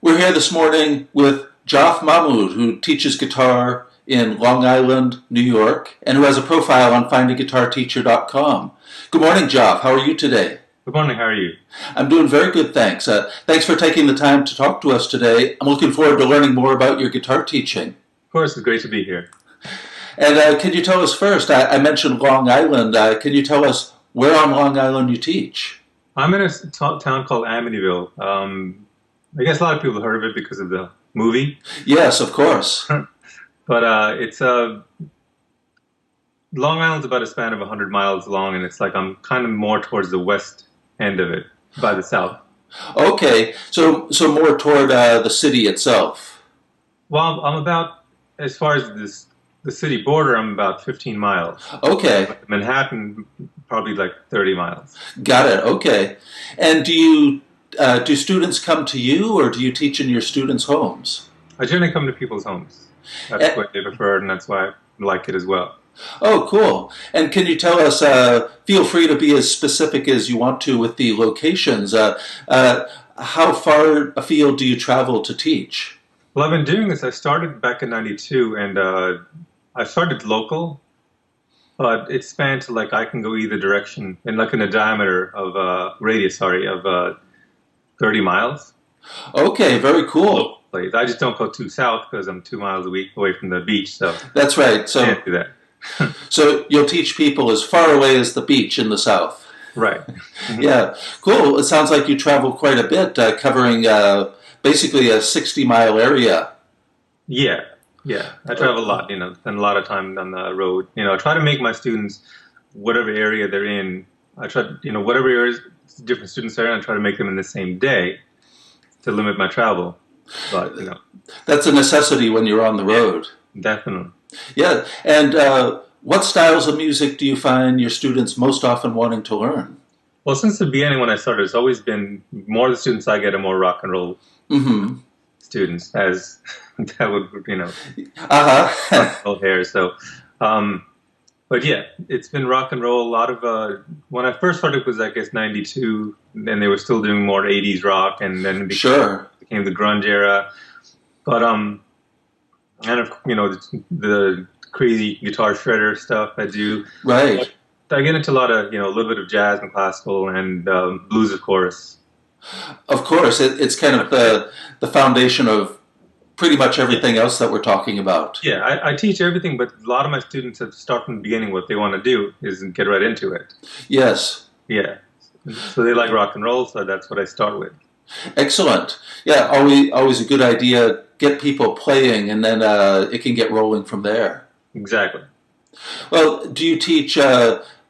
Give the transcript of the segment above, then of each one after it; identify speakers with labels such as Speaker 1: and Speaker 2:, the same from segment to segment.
Speaker 1: We're here this morning with Jaf Mahmud, who teaches guitar in Long Island, New York, and who has a profile on FindaGuitarTeacher.com. Good morning, Jaf. How are you today?
Speaker 2: Good morning. How are you?
Speaker 1: I'm doing very good, thanks. Thanks for taking the time to talk to us today. I'm looking forward to learning more about your guitar teaching.
Speaker 2: Of course, it's great to be here.
Speaker 1: And can you tell us first, I mentioned Long Island. Can you tell us where on Long Island you teach?
Speaker 2: I'm in a town called Amityville. I guess a lot of people have heard of it because of the movie.
Speaker 1: Yes, of course.
Speaker 2: But it's Long Island's about a span of 100 miles long, and it's like I'm kind of more towards the west end of it, by the south.
Speaker 1: Okay, so more toward the city itself.
Speaker 2: Well, I'm about, as far as the city border, I'm about 15 miles.
Speaker 1: Okay.
Speaker 2: Manhattan, probably like 30 miles.
Speaker 1: Got it. Okay. And do students come to you, or do you teach in your students' homes?
Speaker 2: I generally come to people's homes. That's what they prefer, and that's why I like it as well.
Speaker 1: Oh, cool. And can you tell us, feel free to be as specific as you want to with the locations, how far afield do you travel to teach?
Speaker 2: Well, I've been doing this. I started back in '92, and I started local, but it spanned to like I can go either direction in like in a diameter of radius, sorry, of 30 miles.
Speaker 1: Okay, very cool.
Speaker 2: I just don't go too south because I'm 2 miles away from the beach, so
Speaker 1: that's right. So
Speaker 2: I can't do that.
Speaker 1: So you'll teach people as far away as the beach in the south.
Speaker 2: Right.
Speaker 1: Yeah, cool. It sounds like you travel quite a bit, covering basically a 60-mile area.
Speaker 2: Yeah. I travel a lot, and a lot of time on the road. I try to make my students, whatever area they're in, I try, whatever areas different students are in, I try to make them in the same day to limit my travel. But,
Speaker 1: that's a necessity when you're on the road.
Speaker 2: Definitely.
Speaker 1: Yeah, and what styles of music do you find your students most often wanting to learn?
Speaker 2: Well, since the beginning when I started, it's always been more the students I get are more rock and roll students, as that would, rock and roll hair. So, but yeah, it's been rock and roll. A lot of, when I first started it was, I guess, '92, and they were still doing more '80s rock, and then it became the grunge era. But, and of the crazy guitar shredder stuff I do.
Speaker 1: Right.
Speaker 2: I get into a lot of a little bit of jazz and classical and blues, of course.
Speaker 1: Of course, it's kind of the foundation of pretty much everything else that we're talking about.
Speaker 2: Yeah, I teach everything, but a lot of my students have start from the beginning. What they want to do is get right into it.
Speaker 1: Yes.
Speaker 2: Yeah. So they like rock and roll, so that's what I start with.
Speaker 1: Excellent. Yeah, always a good idea. Get people playing, and then it can get rolling from there.
Speaker 2: Exactly.
Speaker 1: Well, do you teach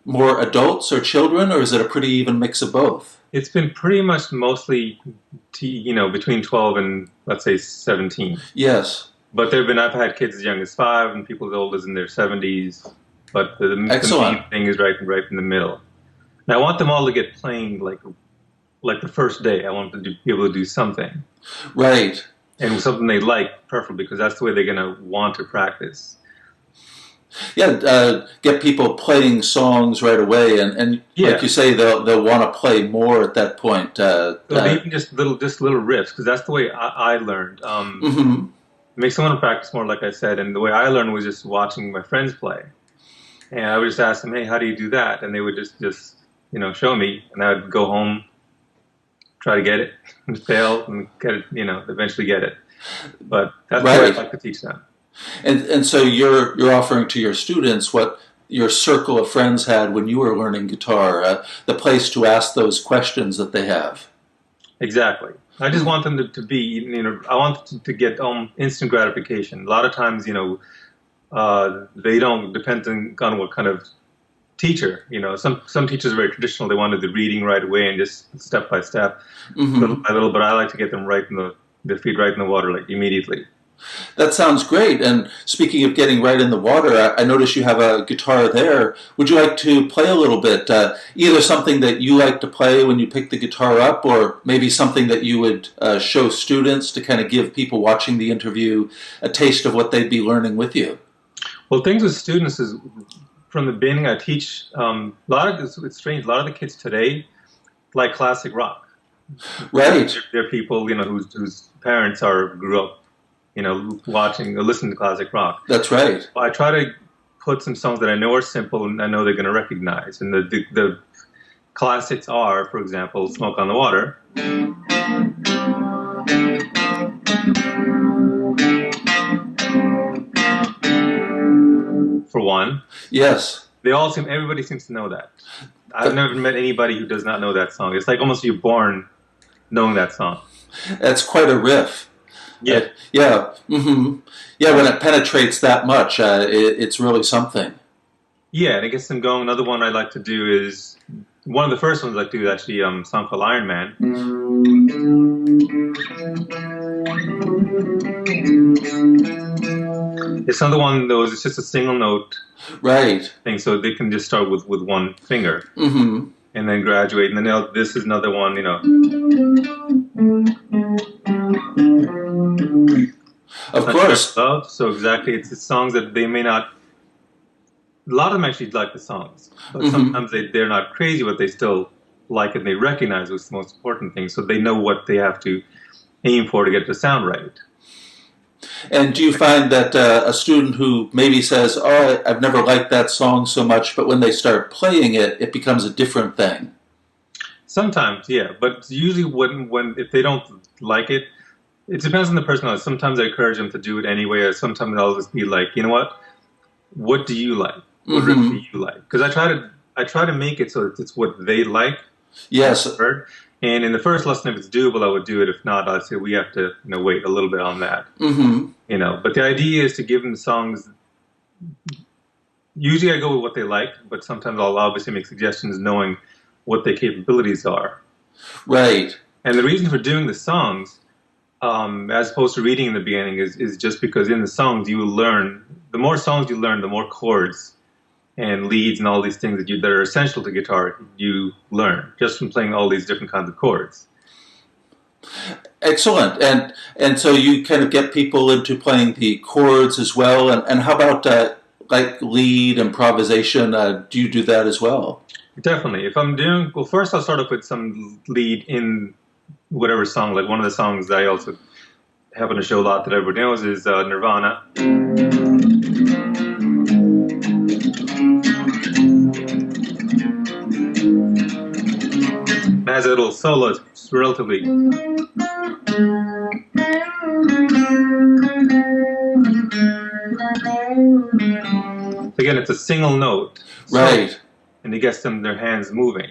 Speaker 1: more adults or children, or is it a pretty even mix of both?
Speaker 2: It's been pretty much mostly, between 12 and, let's say, 17.
Speaker 1: Yes.
Speaker 2: But I've had kids as young as 5 and people as old as in their 70s. But the main thing is right in the middle. And I want them all to get playing like the first day. I want them to be able to do something. Right. And something they like, preferably, because that's the way they're going to want to practice.
Speaker 1: Yeah, get people playing songs right away, and like you say, they'll want to play more at that point.
Speaker 2: Even just little riffs, because that's the way I learned. Make someone practice more, like I said, and the way I learned was just watching my friends play, and I would just ask them, "Hey, how do you do that?" And they would just show me, and I would go home, try to get it, and fail, and get it, eventually get it. But that's what I like to teach them.
Speaker 1: And so you're offering to your students what your circle of friends had when you were learning guitar, the place to ask those questions that they have.
Speaker 2: Exactly. I just want them to be, I want them to get instant gratification. A lot of times, they don't, depend on what kind of teacher. Some teachers are very traditional. They wanted the reading right away and just step by step, little by little. But I like to get them their feet right in the water, like immediately.
Speaker 1: That sounds great. And speaking of getting right in the water, I notice you have a guitar there. Would you like to play a little bit? Either something that you like to play when you pick the guitar up, or maybe something that you would show students to kind of give people watching the interview a taste of what they'd be learning with you.
Speaker 2: Well, things with students is, from the beginning, I teach it's strange. A lot of the kids today like classic rock.
Speaker 1: Right.
Speaker 2: There are people, whose parents grew up, watching or listening to classic rock.
Speaker 1: That's right.
Speaker 2: I try to put some songs that I know are simple and I know they're going to recognize. And the classics are, for example, "Smoke on the Water." For one.
Speaker 1: Yes.
Speaker 2: Everybody seems to know that. I've never met anybody who does not know that song. It's like almost you're born knowing that song.
Speaker 1: That's quite a riff.
Speaker 2: Yeah.
Speaker 1: Yeah. Mm-hmm. Yeah, when it penetrates that much, it's really something.
Speaker 2: Yeah, and it gets them going. Another one I like to do is, one of the first ones I like to do is actually a song called Iron Man. It's another one that it's just a single note thing, so they can just start with one finger.
Speaker 1: Mm-hmm.
Speaker 2: And then graduate, and then this is another one,
Speaker 1: Of course.
Speaker 2: Love. So exactly, it's songs that they may not. A lot of them actually like the songs, but sometimes they're not crazy, but they still like it. And they recognize what's the most important thing, so they know what they have to aim for to get the sound right.
Speaker 1: And do you find that a student who maybe says, "Oh, I've never liked that song so much," but when they start playing it, it becomes a different thing?
Speaker 2: Sometimes, yeah, but usually when if they don't like it, it depends on the person. Sometimes I encourage them to do it anyway. Or sometimes I'll just be like, you know what do you like? What riff do you like? Because I try to make it so that it's what they like.
Speaker 1: Yes.
Speaker 2: And in the first lesson, if it's doable, I would do it. If not, I'd say we have to wait a little bit on that. But the idea is to give them songs. Usually I go with what they like, but sometimes I'll obviously make suggestions knowing what their capabilities are.
Speaker 1: Right.
Speaker 2: And the reason for doing the songs, as opposed to reading in the beginning, is just because in the songs you will learn. The more songs you learn, the more chords and leads and all these things that are essential to guitar you learn just from playing all these different kinds of chords.
Speaker 1: Excellent. And so you kind of get people into playing the chords as well. And how about like lead improvisation? Do you do that as well?
Speaker 2: Definitely. If I'm doing, well, first I'll start off with some lead in whatever song. Like one of the songs that I also happen to show a lot that everybody knows is Nirvana. It has a little solo. It's relatively. Again, it's a single note.
Speaker 1: Right.
Speaker 2: And it gets them their hands moving.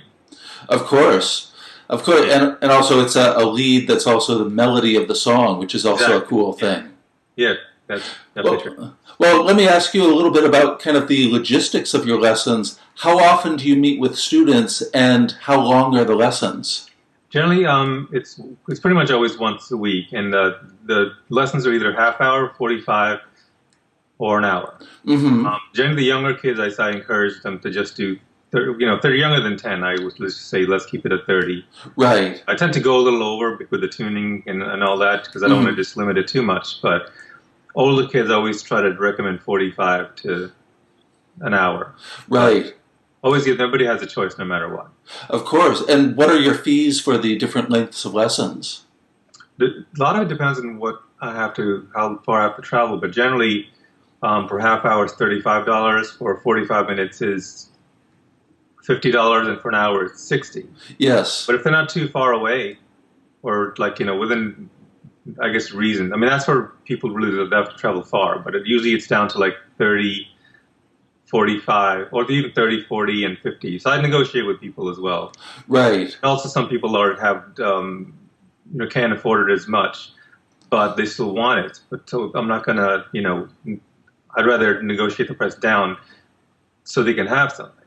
Speaker 1: Of course. Of course. And also it's a lead that's also the melody of the song, which is also a cool thing.
Speaker 2: Yeah, that's true.
Speaker 1: Well, let me ask you a little bit about kind of the logistics of your lessons. How often do you meet with students, and how long are the lessons?
Speaker 2: Generally, it's pretty much always once a week, and the lessons are either half hour, 45, or an hour. Generally, the younger kids, I encourage them to just do. If they're younger than 10, I would just say let's keep it at 30.
Speaker 1: Right.
Speaker 2: I tend to go a little over with the tuning and all that because I don't want to just limit it too much. But older kids, I always try to recommend 45 to an hour.
Speaker 1: Right.
Speaker 2: Always, everybody has a choice no matter what.
Speaker 1: Of course. And what are your fees for the different lengths of lessons?
Speaker 2: A lot of it depends on how far I have to travel. But generally, for half hour is $35. For 45 minutes is $50, and for an hour it's $60.
Speaker 1: Yes.
Speaker 2: But if they're not too far away, or within, I guess, reason. I mean, that's where people really have to travel far. But usually it's down to like 30, 45, or even 30, 40, and 50. So I negotiate with people as well.
Speaker 1: Right.
Speaker 2: Also, some people can't afford it as much, but they still want it. But so I'm not gonna, I'd rather negotiate the price down so they can have something.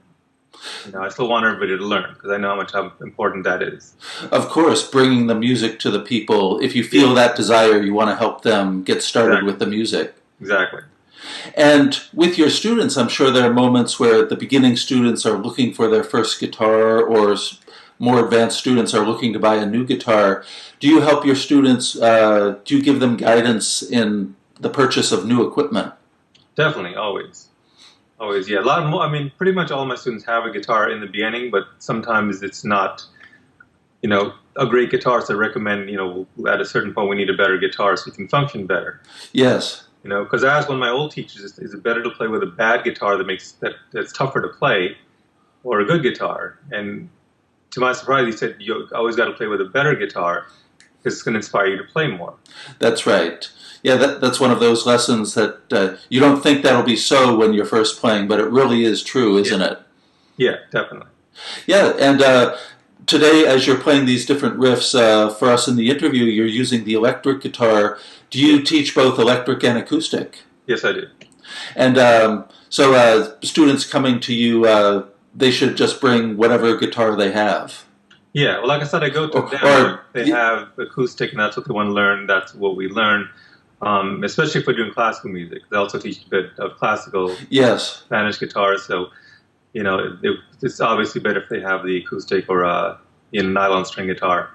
Speaker 2: I still want everybody to learn because I know how important that is.
Speaker 1: Of course, bringing the music to the people. If you feel that desire, you want to help them get started with the music.
Speaker 2: Exactly.
Speaker 1: And with your students, I'm sure there are moments where the beginning students are looking for their first guitar, or more advanced students are looking to buy a new guitar. Do you help your students, do you give them guidance in the purchase of new equipment?
Speaker 2: Definitely, always. Always, yeah. Pretty much all of my students have a guitar in the beginning, but sometimes it's not a great guitarist, I recommend, at a certain point we need a better guitar so you can function better.
Speaker 1: Yes.
Speaker 2: Because I asked one of my old teachers, is it better to play with a bad guitar that's tougher to play, or a good guitar? And to my surprise, he said, you always got to play with a better guitar because it's going to inspire you to play more.
Speaker 1: That's right. Yeah, that's one of those lessons that you don't think that'll be so when you're first playing, but it really is true, isn't it?
Speaker 2: Yeah, definitely.
Speaker 1: Yeah, and today, as you're playing these different riffs for us in the interview, you're using the electric guitar. Do you teach both electric and acoustic?
Speaker 2: Yes, I do.
Speaker 1: And so students coming to you, they should just bring whatever guitar they have.
Speaker 2: Yeah, well, like I said, I go to them. They have acoustic, and that's what they want to learn. That's what we learn, especially if we're doing classical music. They also teach a bit of classical Spanish guitar, so it's obviously better if they have the acoustic or nylon string guitar.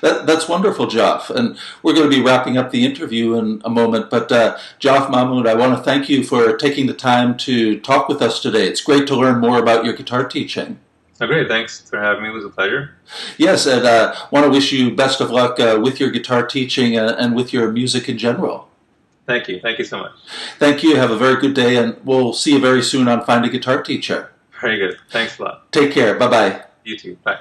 Speaker 1: That's wonderful, Jaf. And we're going to be wrapping up the interview in a moment. But Jaf Mahmud, I want to thank you for taking the time to talk with us today. It's great to learn more about your guitar teaching.
Speaker 2: Oh, great. Thanks for having me. It was a pleasure.
Speaker 1: Yes, and I want to wish you best of luck with your guitar teaching and with your music in general.
Speaker 2: Thank you. Thank you so much.
Speaker 1: Thank you. Have a very good day, and we'll see you very soon on Find a Guitar Teacher.
Speaker 2: Very good. Thanks a lot.
Speaker 1: Take care. Bye-bye.
Speaker 2: You too. Bye.